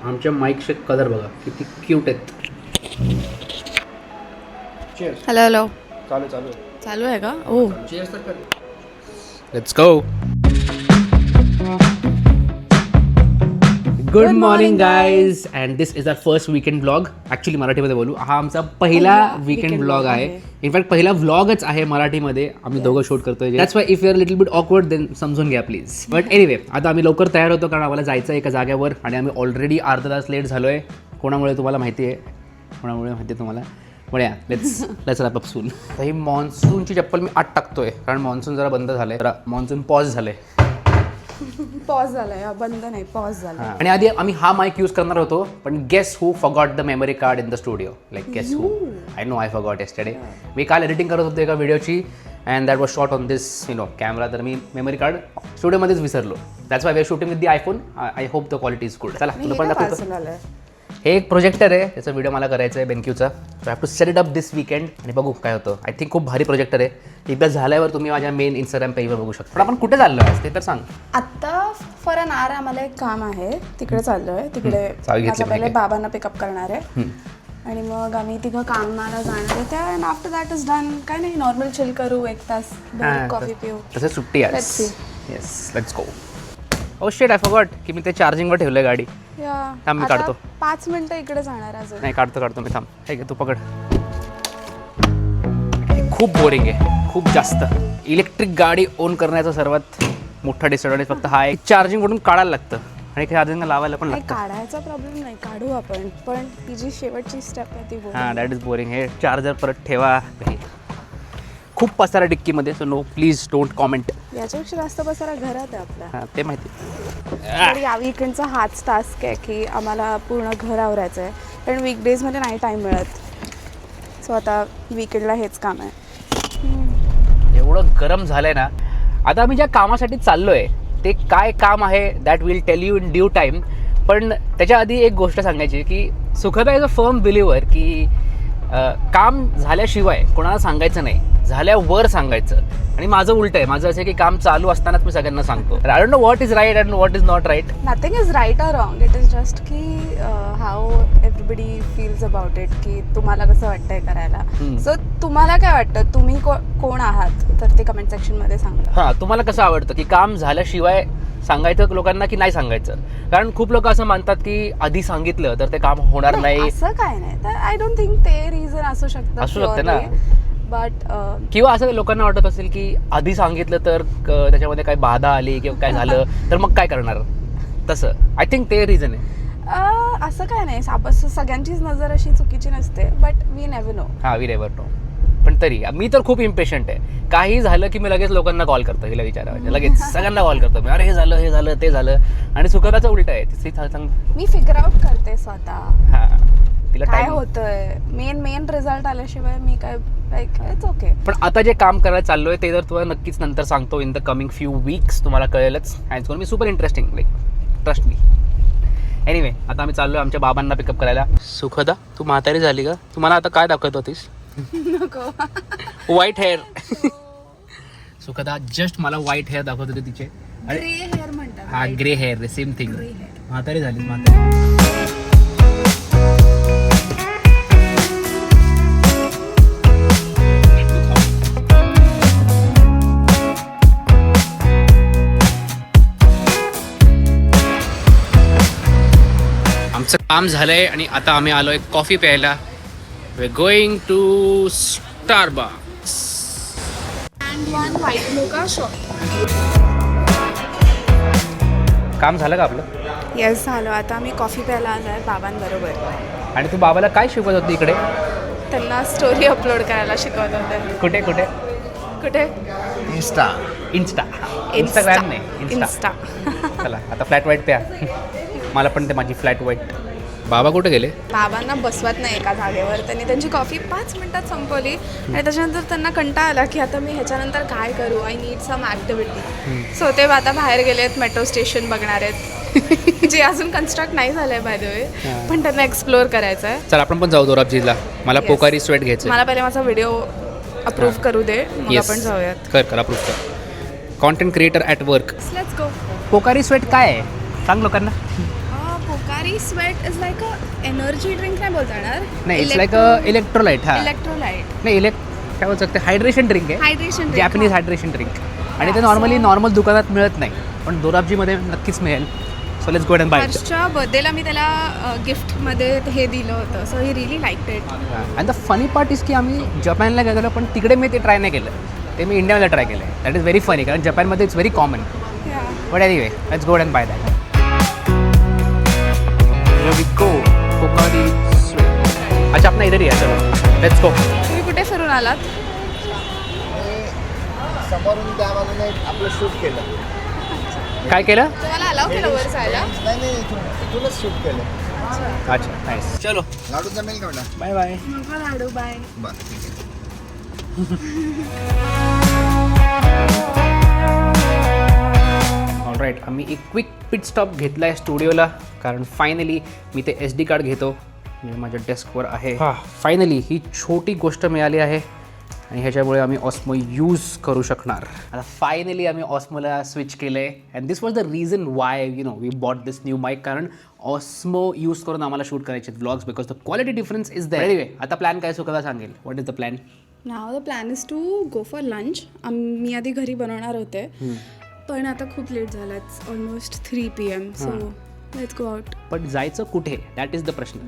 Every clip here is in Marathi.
आमच्या माईकचे कलर बघा किती क्यूट आहेत. हॅलो हॅलो चालू चालू आहे का? ओ let's go. Good morning guys and this is our first weekend blog. Actually मराठीमध्ये बोलू, हा आमचा पहिला वीकेंड ब्लॉग आहे. इनफॅक्ट पहिला व्लॉगच आहे मराठीमध्ये. आम्ही दोघं शूट करतोय. That's why if you are little bit awkward then समजून घ्या प्लीज. बट एनिवे आता आम्ही लवकर तयार होतो कारण आम्हाला जायचं आहे एका जागेवर आणि आम्ही ऑलरेडी अर्धा तास लेट झालो आहे. कोणामुळे तुम्हाला माहिती आहे, कोणामुळे माहिती आहे तुम्हाला. पण या लेट्स रॅप अप सून. तर ही मॉन्सूनची चप्पल मी आत टाकतोय कारण मॉन्सून जरा बंद झालंय. जरा मॉन्सून पॉज झालंय. पॉज झालाय, बंद नाही पॉज झाला. आणि आधी आम्ही हा माईक यूज करणार होतो पण guess who forgot the memory card in the studio. Like guess who. I know I forgot yesterday. मी काल एडिटिंग करत होतो एका व्हिडिओची and that was shot on this camera. तर मी मेमरी कार्ड स्टुडिओमध्येच विसरलो. That's why we are shooting with the iPhone. I hope the quality is good. चला तुला पण दाखवतो. हे एक प्रोजेक्टर आहे, त्याचा व्हिडिओ मला करायचा आहे बेनक्यूचा. So have to set it up this weekend आणि बघू काय होतं. आय थिंक खूप भारी प्रोजेक्टर आहे. एकदा झाल्यावर तुम्ही माझ्या मेन इंस्टाग्राम पेजवर बघू शकता. पण आपण कुठे चाललो आहे ते तर सांग. आत्ता फॉर अन आवर आम्हाला एक काम आहे, तिकडे चाललोय. तिकडे माझ्या पहिले बाबांना पिकअप करणार आहे आणि मग आम्ही तिघं कामाला जाणार आहे. त्या and after that is done. काय नाही, नॉर्मल चिल करू, एक तास कॉफी पिऊ. तसं सुट्टी आहे. Yes let's go. Oh shit I forgot की मी ते चार्जिंगवर ठेवलंय गाडी. थांब मी काढतो. 5 मिनिटं इकडे जाणार अजून. नाही काढतो मी. थांब. हे घे तू पकड. खूप बोरिंग आहे, खूप जास्त. इलेक्ट्रिक गाडी ओन करण्याचा सर्वात मोठा डिसएडव्हान्टेज फक्त हा एक, चार्जिंगवरून काढायला लागतं आणि चार्जिंग लावायला पण लागतं. काढायचा प्रॉब्लेम नाही, काढू आपण. पण ती जी शेवटची स्टेप आहे ती हां दॅट इज बोरिंग. हे चार्जर परत ठेवा. खूप पसारा डिक्कीमध्ये. So no please don't comment. याच्यापेक्षा जास्त पसारा घरात आहे आपल्या. हां ते माहिती. तर या वीकेंडचा हाच टास्क आहे की आम्हाला पूर्ण घर आवरायचं आहे. पण वीकडेजमध्ये नाही टाईम मिळत. सो आता वीकेंडला हेच काम आहे. एवढं गरम झालंय ना. आता आम्ही ज्या कामासाठी चाललो आहे ते काय काम आहे that will tell you in due time. पण त्याच्या आधी एक गोष्ट सांगायची की सुखदा इज अ फर्म बिलिव्हर की काम झाल्याशिवाय कोणाला सांगायचं नाही, झाल्यावर सांगायचं. आणि माझं उलटं आहे. माझं असं आहे की काम चालू असतानाच मी सगळ्यांना सांगतो. I don't know what is right and what is not right. Nothing is right or wrong. It is just की how everybody feels about it, की तुम्हाला कसं वाटतंय करायला. सो तुम्हाला काय वाटतं, तुम्ही कोण आहात, तर ते कमेंट सेक्शनमध्ये सांगा. हां तुम्हाला कसं आवडतं की काम झाल्याशिवाय सांगायचं लोकांना की नाही सांगायचं. कारण खूप लोक असं मानतात की आधी सांगितलं तर ते काम होणार नाही. असं काय नाही. तर आय डोंट थिंक ते रिझन असू शकते ना. बट किंवा असं लोकांना वाटत असेल की आधी सांगितलं तर त्याच्यामध्ये काही बाधा आली किंवा काय झालं तर मग काय करणार. तसं आय थिंक ते रिझन आहे. असं काय नाही. सगळ्यांचीच नजर अशी चुकीची नसते. But we never know. हां वी नेव्हर नो. पण तरी मी तर खूप इम्पेशंट आहे. काही झालं की मी लगेच लोकांना कॉल करतो. हिला विचारायचं लगेच सगळ्यांना कॉल करतो मी. अरे हे झालं ते झालं. आणि सुखदाचं उलट आहे. मी फिगर आउट करते स्वतः. हां तिला काय होतंय, मेन रिझल्ट आल्याशिवाय मी काय लाईक इट्स ओके. पण आता जे काम करायला चाललोय ते जर तुम्हाला नक्कीच नंतर सांगतो. In the coming few weeks तुम्हाला कळेलच. And me super interesting like trust me. Anyway आता आम्ही चाललोय आमच्या बाबांना पिकअप करायला. सुखदा तू म्हातारी झाली का? तुम्हाला आता काय दाखवत होतीस? नको. White hair. सुखदा जस्ट मला व्हाईट हेअर दाखवत होते तिचे. ग्रे हेअर म्हणतात. हा ग्रे हेअर सेम थिंग. म्हातारी झालीस म्हातारी. आमचं काम झालंय आणि आता आम्ही आलोय कॉफी प्यायला. We going to Starbucks. And one white mocha shot. काम झालं का आपलं? येस झालं. आता आम्ही कॉफी प्यायला आलो आहे बाबांबरोबर. आणि तू बाबाला काय शिकवत होती इकडे? त्यांना स्टोरी अपलोड करायला शिकवत होते. कुठे इंस्टाग्राम नाही इन्स्टा. चला आता फ्लॅट व्हाईट प्या. मला पण ते माझी फ्लॅट व्हाईट. बाबा कुठे गेले? बाबांना बसवत नाही एका जागेवर. त्यांनी त्यांची कॉफी 5 मिनिटात संपवली आणि त्याच्यानंतर त्यांना कंटाळा आला की आता मी ह्याच्यानंतर काय करू. I need some activity. So ते आता बाहेर गेलेत, मेट्रो स्टेशन बघणार आहेत जे अजून कन्स्ट्रक्ट नाही झालंय बाय द वे. पण त्यांना एक्सप्लोअर करायचं आहे. चल आपण पण जाऊ दोराबजीला. मला पोकारी स्वेट घ्यायचं. मला पहिले माझा व्हिडिओ अप्रूव्ह करू दे, मग आपण जाऊयात. कर अप्रूव्ह कर. Content creator at work. Let's go. Pocari sweat काय आहे सांग लोकांना. पोकारी मेरी sweat is like a energy drink नाही बोलता येणार. नाही इट्स लाईक इलेक्ट्रोलाइट. हा इलेक्ट्रोलाइट नाही काय बोलू शकते हायड्रेशन ड्रिंक आहे. हायड्रेशन जॅपनीज हायड्रेशन ड्रिंक आणि ते नॉर्मली नॉर्मल दुकानात मिळत नाही पण दोराबजीमध्ये नक्कीच मिळेल. So let's go and bye. हर्षच्या बर्थडेला मी त्याला गिफ्टमध्ये हे दिलं होतं. So he really liked it. And the funny part is की आम्ही जपानला गेलेलो पण तिकडे मी ते ट्राय नाही केलं. ते मी इंडियामध्ये ट्राय केलं आहे. दॅट इज व्हेरी फनी कारण जपानमध्ये it's very common. But anyway let's go and bye that. Pocari sweet. अच्छा अपना इधर ही है. चलो लेट्स गो. तुम्ही कुठे फिरून आलात? समोरून त्या बाजूने आपलं शूट केलं. काय केलं? तुम्हाला अलाव केलं वर जायला? नाही इथूनच शूट केलं. अच्छा नाईस. चलो लाडू जमेल का बेटा? Bye bye. नको लाडू बाय. बरं ठीक आहे. ऑलराईट आम्ही एक क्विक पिट स्टॉप घेतला आहे स्टुडिओला कारण फायनली मी ते SD कार्ड घेतो. म्हणजे माझ्या डेस्कवर आहे. फायनली ही छोटी गोष्ट मिळाली आहे आणि ह्याच्यामुळे आम्ही ऑस्मो यूज करू शकणार. आता फायनली आम्ही ऑस्मोला स्विच केलं आहे and this was the reason why we bought this new mic कारण ऑस्मो यूज करून आम्हाला शूट करायचे vlogs because the quality difference is there. Anyway आता प्लॅन काय सुखाला सांगेल. What is the plan? Now the plan is to go for lunch. मी आधी घरी बनवणार होते पण आता खूप लेट झाला. It's almost 3 PM. So let's go out. पण जायचं कुठे दॅट इज द प्रश्न.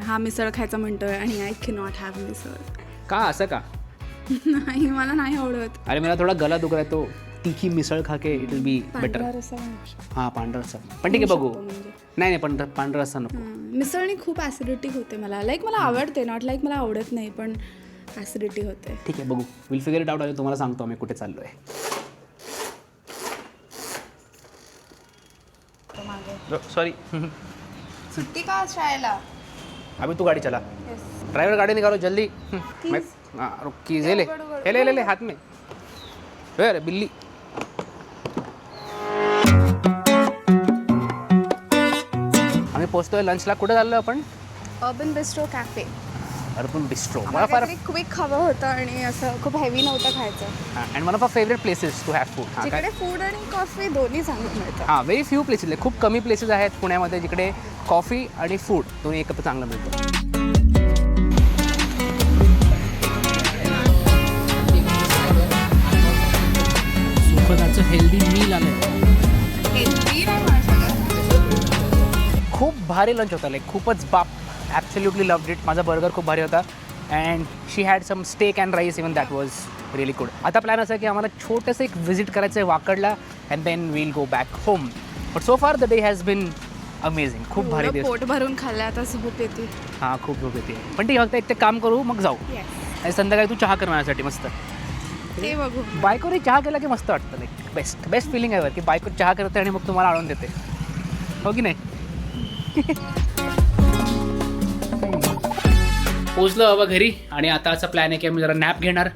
हा मिसळ खायचा म्हणतोय आणि आय कॅन नॉट हॅव मिसळ. का असं का? नाही मला नाही आवडत. अरे मला थोडा गला दुखला आहे तो तिखी मिसळ खाके इट विल बी बेटर. पांढरा रस्सा बनवू शकतो. हां पांढरा रस्सा पण ठीक आहे बघू. म्हणजे. नाही पण पांढरा रस्सा नको. मिसळनी खूप ॲसिडिटी होते मला. लाईक मला आवडते नॉट लाईक मला आवडत नाही पण ॲसिडिटी होते. ठीक आहे बघू विल फिगर इट आउट. आहे तुम्हाला सांगतो आम्ही कुठे चाललो आहे. सॉरी सुट्टी का शाळेला? अभी तू गाड़ी चला. ड्राइवर गाड़ी निकालो जल्दी. मैं कीज ले ले हाथ में. अरे बिल्ली. आम्ही पोहोचतोय लंचला. कुठे चाललो आपण? Urban bistro cafe. Urban bistro. मला फार क्विक हवं होतं आणि असं खूप हेवी नव्हतं खायचं. And one of our favourite places to have food. तिकडे फूड आणि कॉफी दोन्ही चांगलं मिळतं. हां व्हेरी फ्यू प्लेसेस आहे. खूप कमी प्लेसेस आहेत पुण्यामध्ये जिकडे कॉफी आणि फूड दोन्ही एकत्र चांगलं मिळतं. सुखदाचं हेल्दी मील आलं. खूप भारी लंच होता. लाईक खूपच बाप. Absolutely loved it. माझा बर्गर खूप भारी होता and she had some steak and rice even that was really good. आता प्लॅन असा आहे की आम्हाला छोटंसं एक व्हिजिट करायचं आहे वाकडला and then we'll go back home. But so far the day has been amazing. खूप भारी दिवस. पोट भरून खाल्लं आता झोप येते. हां खूप झोप येते पण ठीक आहे. फक्त एक ते काम करू मग जाऊ. आणि संध्याकाळी तू चहा कर माझ्यासाठी मस्त. ते बघू. बायकोने चहा केला की मस्त वाटतं. लाईक बेस्ट फिलिंग आहे की बायको चहा करते आणि मग तुम्हाला आणून देते. हो की नाही? पोचलो बाबा घरी आणि आता असा प्लॅन आहे की आम्ही जरा नॅप घेणार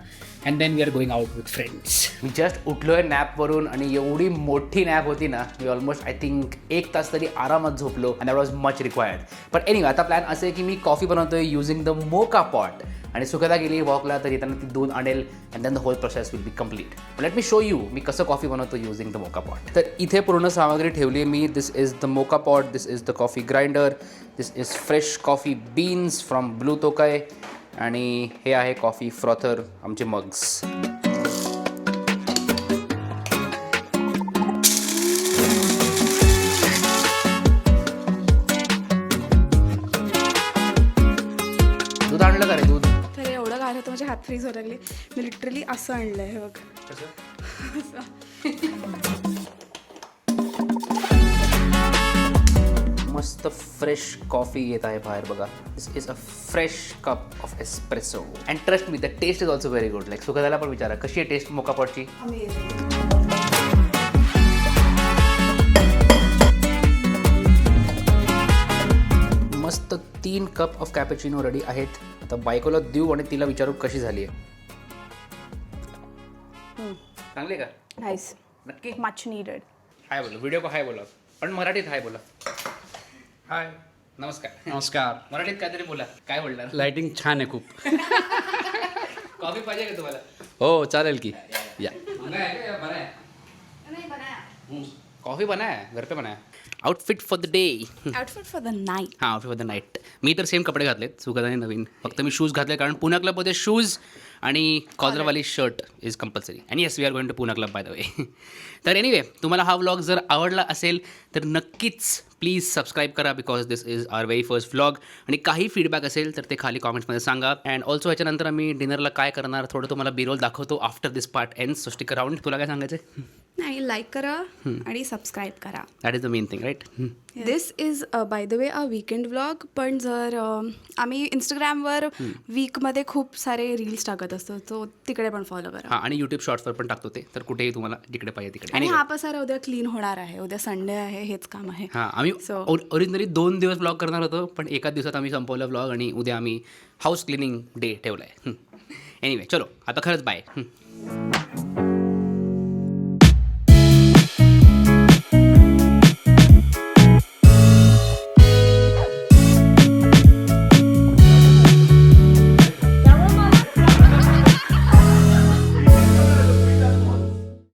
and then we are going out with friends. मी जस्ट उठलो आहे नॅपवरून आणि एवढी मोठी नॅप होती ना मी ऑलमोस्ट आय थिंक 1 तास तरी आरामात झोपलो and that was much required. पण एनिवे आता प्लॅन असं आहे की मी कॉफी बनवतोय युझिंग द मोका पॉट आणि सुखदा गेली वॉकला तर येताना ती दूध आणेल and then the whole process will be complete. Let me show you मी कसं कॉफी बनवतो युझिंग द मोका पॉट. तर इथे पूर्ण सामग्री ठेवली आहे मी. This is the moka pot. This is the coffee grinder. This is fresh coffee beans from blue Tokai आणि हे आहे कॉफी फ्रॉथर आमचे मग्स. दूध आणलं का रे दूध? तर एवढं घाल होतं माझे हात फ्रीज व्हायला लागले. मी लिटरली असं आणलंय हे बघ. मस्त फ्रेश कॉफी येत आहे बाहेर बघा. This is a fresh cup of espresso and trust me the taste is also very good. Like सुखदाला पण विचारा कशी आहे टेस्ट मोका पॉटची. मस्त 3 कप ऑफ कॅपेचिनो रेडी आहेत. आता बायकोला देऊ आणि तिला विचारू कशी झाली आहे. चांगली का? नाईस. नक्की मच नीडेड. हाय बोला. व्हिडिओ को हाय बोला पण मराठीत हाय बोला. हाय नमस्कार. नमस्कार. मराठीत काहीतरी बोला. काय बोलणार? लाइटिंग छान आहे खूप. कॉफी पाहिजे का तुम्हाला? हो चालेल की या. कॉफी बनाया घर पे बनाया. Outfit for the day outfit for the night. हां आउटफिट फॉर द नाईट. मी तर सेम कपडे घातलेत, सुगंधाने नवीन. फक्त मी शूज घातले कारण पुना क्लबमध्ये शूज आणि कॉलरवाली shirt is compulsory. And yes we are going to Poona club by the way. तर एनिवे तुम्हाला हा व्लॉग जर आवडला असेल तर नक्कीच प्लीज सबस्क्राईब करा because this is our very first vlog. आणि काही फीडबॅक असेल तर ते खाली कॉमेंट्समध्ये सांगा. अँड ऑल्सो ह्याच्यानंतर आम्ही डिनरला काय करणार थोडं तुम्हाला बिरोल दाखवतो after this part end. So stick around. तुला काय सांगायचं आहे? नाही, लाईक करा आणि सबस्क्राईब करा. That is the main thing right. This is by the way a weekend vlog. पण जर आम्ही इंस्टाग्रामवर वीकमध्ये खूप सारे रील्स टाकत असतो, सो तिकडे पण फॉलो करा. हां आणि यूट्यूब शॉर्ट्सवर पण टाकतो ते, तर कुठेही तुम्हाला जिकडे पाहिजे तिकडे. आणि हा पसारा उद्या क्लीन होणार आहे. उद्या संडे आहे, हेच काम आहे. हां आम्ही So- ओरिजिनली 2 दिवस ब्लॉग करणार होतो पण एका दिवसात आम्ही संपवलं ब्लॉग आणि उद्या आम्ही हाऊस क्लिनिंग डे ठेवला आहे. एनिवे चलो आता खरंच बाय.